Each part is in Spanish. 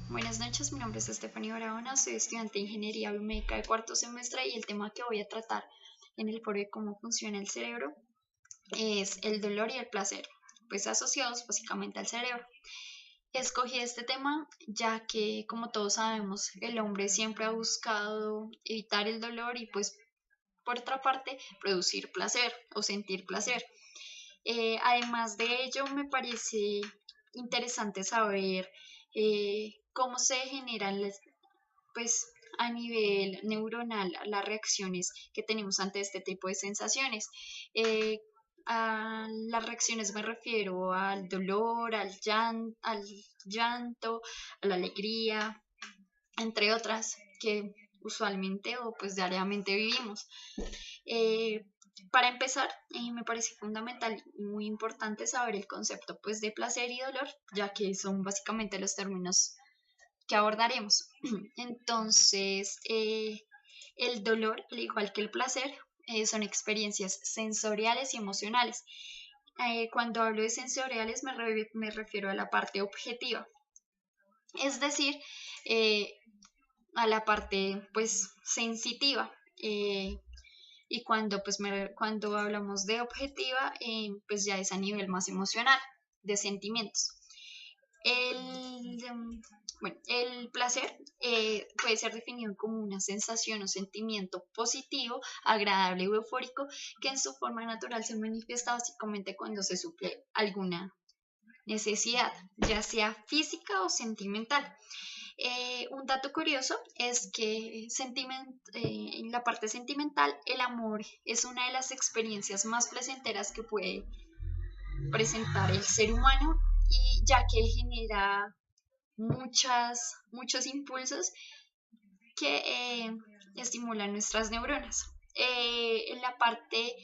Buenas noches, mi nombre es Estefanía Barahona, soy estudiante de Ingeniería Biomédica de cuarto semestre y el tema que voy a tratar en el foro de cómo funciona el cerebro es el dolor y el placer, pues asociados básicamente al cerebro. Escogí este tema ya que, como todos sabemos, el hombre siempre ha buscado evitar el dolor y pues por otra parte producir placer o sentir placer. Además de ello, me parece interesante saber cómo se generan pues a nivel neuronal las reacciones que tenemos ante este tipo de sensaciones. Eh, a las reacciones me refiero al dolor, al llanto, a la alegría, entre otras que usualmente o pues diariamente vivimos. Eh, para empezar, me parece fundamental y muy importante saber el concepto pues de placer y dolor, ya que son básicamente los términos que abordaremos. Entonces, el dolor, al igual que el placer, son experiencias sensoriales y emocionales. Cuando hablo de sensoriales me refiero a la parte objetiva, es decir, eh, a la parte pues sensitiva. Y cuando, cuando hablamos de objetiva, pues ya es a nivel más emocional, de sentimientos. El placer puede ser definido como una sensación o sentimiento positivo, agradable o eufórico que en su forma natural se manifiesta básicamente cuando se suple alguna necesidad, ya sea física o sentimental. Un dato curioso es que en la parte sentimental el amor es una de las experiencias más placenteras que puede presentar el ser humano y ya que genera muchos impulsos que estimulan nuestras neuronas. En la parte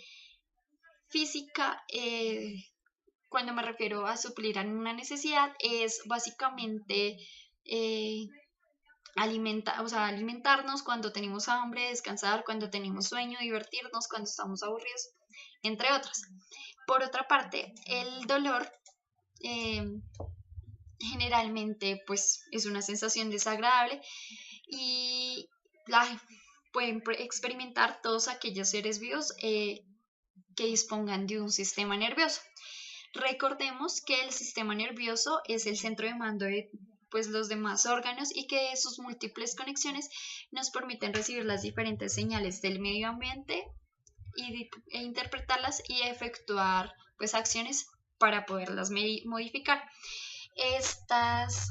física, cuando me refiero a suplir a una necesidad, es básicamente eh, o sea, alimentarnos cuando tenemos hambre, descansar cuando tenemos sueño, divertirnos cuando estamos aburridos, entre otras. Por otra parte, el dolor eh, generalmente pues es una sensación desagradable y la pueden experimentar todos aquellos seres vivos que dispongan de un sistema nervioso. Recordemos que el sistema nervioso es el centro de mando de pues los demás órganos y que sus múltiples conexiones nos permiten recibir las diferentes señales del medio ambiente e interpretarlas y efectuar pues acciones para poderlas modificar. Estas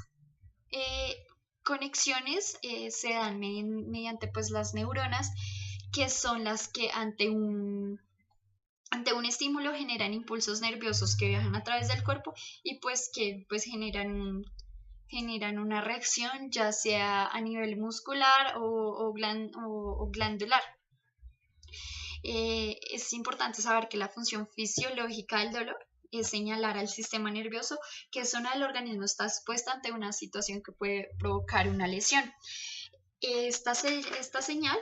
eh, conexiones se dan mediante pues las neuronas que son las que ante un estímulo generan impulsos nerviosos que viajan a través del cuerpo y pues que pues generan una reacción ya sea a nivel muscular o glandular. Es importante saber que la función fisiológica del dolor es señalar al sistema nervioso que zona del organismo está expuesta ante una situación que puede provocar una lesión. Esta señal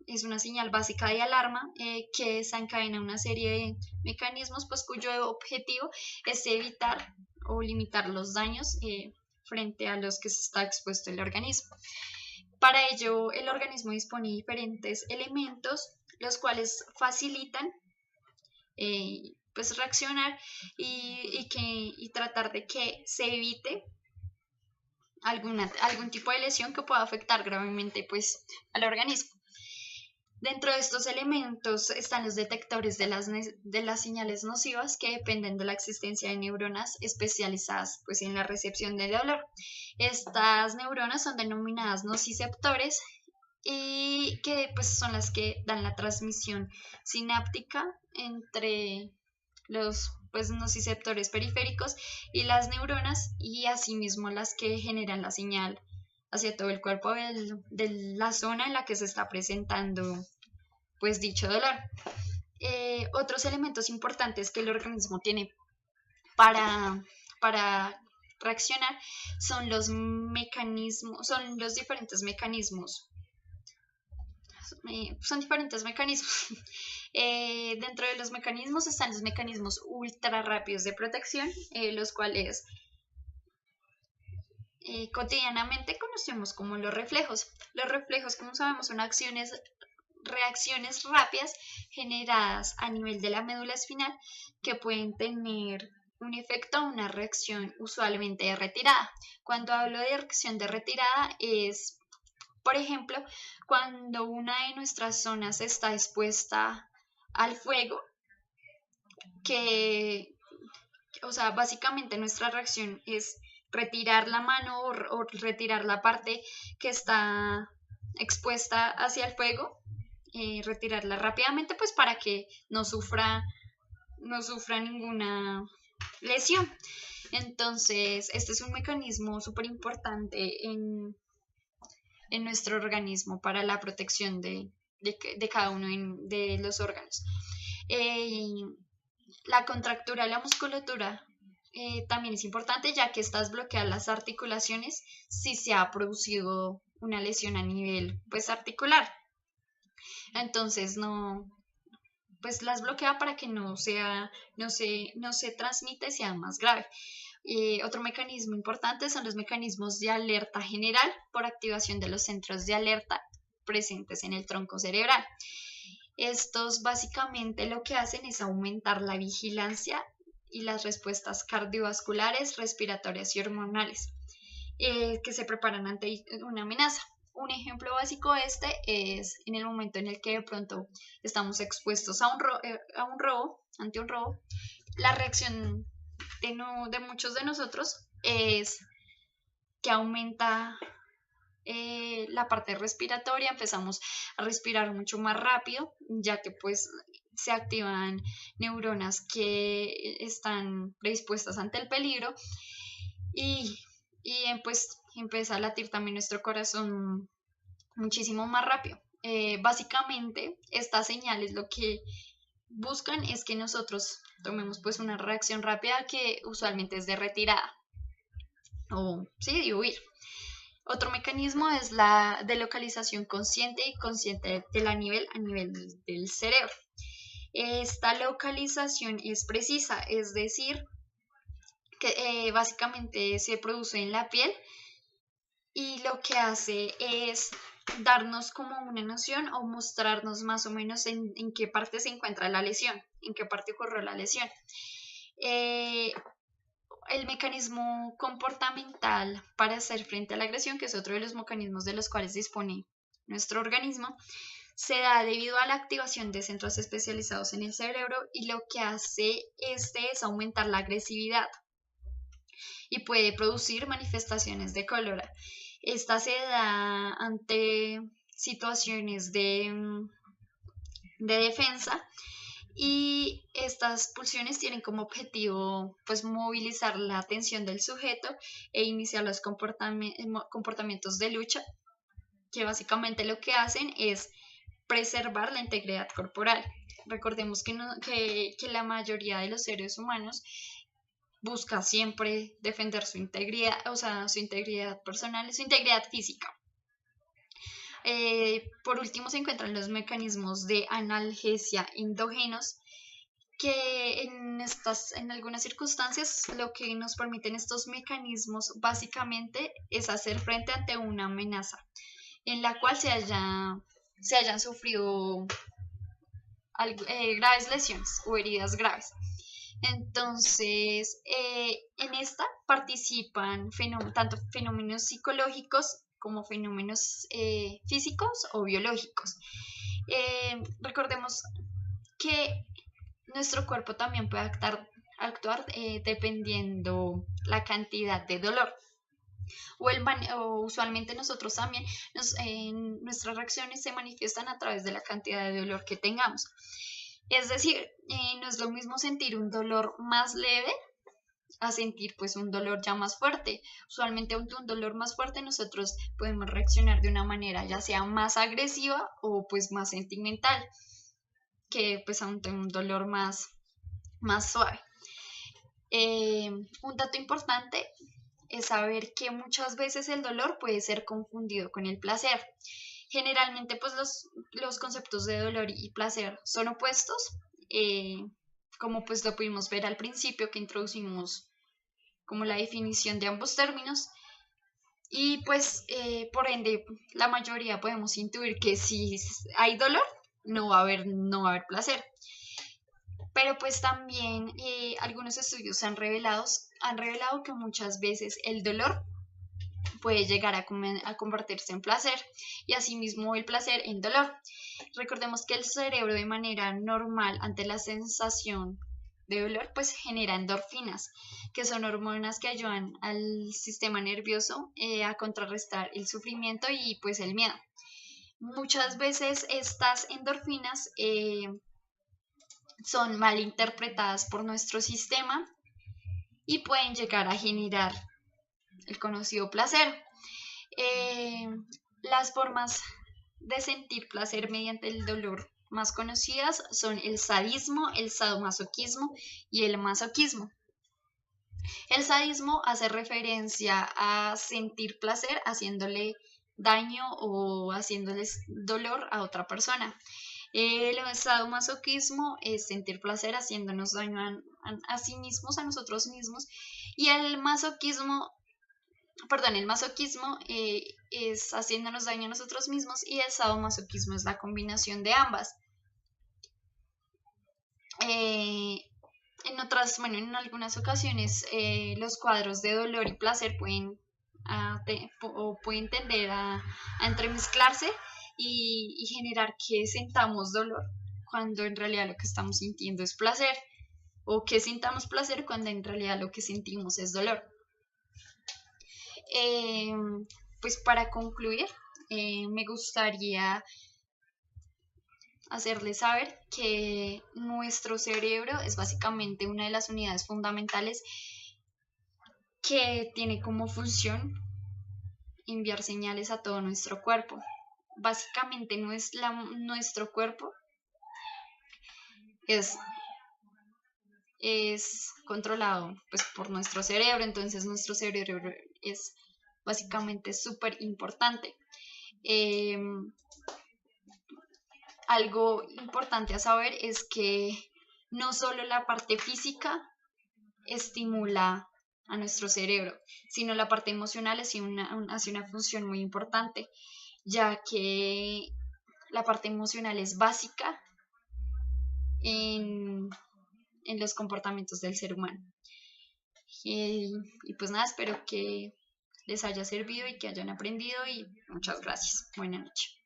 es una señal básica de alarma que desencadena una serie de mecanismos pues, cuyo objetivo es evitar o limitar los daños frente a los que se está expuesto el organismo. Para ello, el organismo dispone de diferentes elementos, los cuales facilitan pues reaccionar y tratar de que se evite algún tipo de lesión que pueda afectar gravemente pues, al organismo. Dentro de estos elementos están los detectores de las señales nocivas que dependen de la existencia de neuronas especializadas pues, en la recepción del dolor. Estas neuronas son denominadas nociceptores y que pues, son las que dan la transmisión sináptica entre los pues, nociceptores periféricos y las neuronas y asimismo las que generan la señal hacia todo el cuerpo de la zona en la que se está presentando pues dicho dolor. Otros elementos importantes que el organismo tiene para reaccionar son los diferentes mecanismos. Son diferentes mecanismos. Dentro de los mecanismos están los mecanismos ultra rápidos de protección, los cuales cotidianamente conocemos como los reflejos. Los reflejos, como sabemos, son reacciones rápidas generadas a nivel de la médula espinal que pueden tener un efecto o una reacción usualmente de retirada. Cuando hablo de reacción de retirada es, por ejemplo, cuando una de nuestras zonas está expuesta al fuego, que, o sea, básicamente nuestra reacción es retirar la mano o retirar la parte que está expuesta hacia el fuego, retirarla rápidamente pues para que no sufra ninguna lesión. Entonces, este es un mecanismo súper importante en nuestro organismo para la protección de cada uno de los órganos. La contractura de la musculatura también es importante, ya que estas bloquean las articulaciones si se ha producido una lesión a nivel pues articular. Entonces pues las bloquea para que no se transmita y sea más grave. Otro mecanismo importante son los mecanismos de alerta general por activación de los centros de alerta presentes en el tronco cerebral. Estos básicamente lo que hacen es aumentar la vigilancia y las respuestas cardiovasculares, respiratorias y hormonales que se preparan ante una amenaza. Un ejemplo básico es en el momento en el que de pronto estamos expuestos ante un robo, la reacción de muchos de nosotros es que aumenta la parte respiratoria, empezamos a respirar mucho más rápido, ya que pues se activan neuronas que están predispuestas ante el peligro y pues empieza a latir también nuestro corazón muchísimo más rápido. Básicamente estas señales lo que buscan es que nosotros tomemos pues una reacción rápida que usualmente es de retirada o sí, de huir. Otro mecanismo es la delocalización consciente y consciente a nivel del cerebro. Esta localización es precisa, es decir, que básicamente se produce en la piel y lo que hace es darnos como una noción o mostrarnos más o menos en qué parte se encuentra la lesión, en qué parte ocurrió la lesión. El mecanismo comportamental para hacer frente a la agresión, que es otro de los mecanismos de los cuales dispone nuestro organismo, se da debido a la activación de centros especializados en el cerebro y lo que hace es aumentar la agresividad y puede producir manifestaciones de cólera. Esta se da ante situaciones de defensa y estas pulsiones tienen como objetivo pues movilizar la atención del sujeto e iniciar los comportamientos de lucha, que básicamente lo que hacen es preservar la integridad corporal. Recordemos que la mayoría de los seres humanos busca siempre defender su integridad, o sea, su integridad personal y su integridad física. Por último se encuentran los mecanismos de analgesia endógenos, que en algunas circunstancias lo que nos permiten estos mecanismos básicamente es hacer frente ante una amenaza en la cual se hayan sufrido graves lesiones o heridas graves. Entonces, en esta participan tanto fenómenos psicológicos como fenómenos físicos o biológicos. Recordemos que nuestro cuerpo también puede actuar dependiendo la cantidad de dolor. O usualmente nosotros también, nuestras reacciones se manifiestan a través de la cantidad de dolor que tengamos. Es decir, no es lo mismo sentir un dolor más leve a sentir pues un dolor ya más fuerte. Usualmente ante un dolor más fuerte nosotros podemos reaccionar de una manera ya sea más agresiva o pues más sentimental que pues ante un dolor más suave. Un dato importante es saber que muchas veces el dolor puede ser confundido con el placer. Generalmente pues los conceptos de dolor y placer son opuestos, como pues lo pudimos ver al principio que introducimos como la definición de ambos términos. Y pues por ende la mayoría podemos intuir que si hay dolor no va a haber placer. Pero pues también algunos estudios han revelado que muchas veces el dolor puede llegar a convertirse en placer y asimismo el placer en dolor. Recordemos que el cerebro de manera normal ante la sensación de dolor pues genera endorfinas, que son hormonas que ayudan al sistema nervioso a contrarrestar el sufrimiento y pues el miedo. Muchas veces estas endorfinas son mal interpretadas por nuestro sistema y pueden llegar a generar el conocido placer. Eh, las formas de sentir placer mediante el dolor más conocidas son el sadismo, el sadomasoquismo y el masoquismo. El sadismo hace referencia a sentir placer haciéndole daño o haciéndoles dolor a otra persona. El sadomasoquismo es sentir placer haciéndonos daño a sí mismos, a nosotros mismos. Y el masoquismo es haciéndonos daño a nosotros mismos y el sadomasoquismo es la combinación de ambas. En algunas ocasiones los cuadros de dolor y placer pueden tender a entremezclarse y generar que sentamos dolor cuando en realidad lo que estamos sintiendo es placer, o que sintamos placer cuando en realidad lo que sentimos es dolor. Pues para concluir, me gustaría hacerles saber que nuestro cerebro es básicamente una de las unidades fundamentales que tiene como función enviar señales a todo nuestro cuerpo. Básicamente nuestro cuerpo es controlado pues, por nuestro cerebro, entonces nuestro cerebro es básicamente súper importante. Algo importante a saber es que no solo la parte física estimula a nuestro cerebro, sino la parte emocional hace una función muy importante, ya que la parte emocional es básica en los comportamientos del ser humano. Y pues nada, espero que les haya servido y que hayan aprendido y muchas gracias. Buenas noches.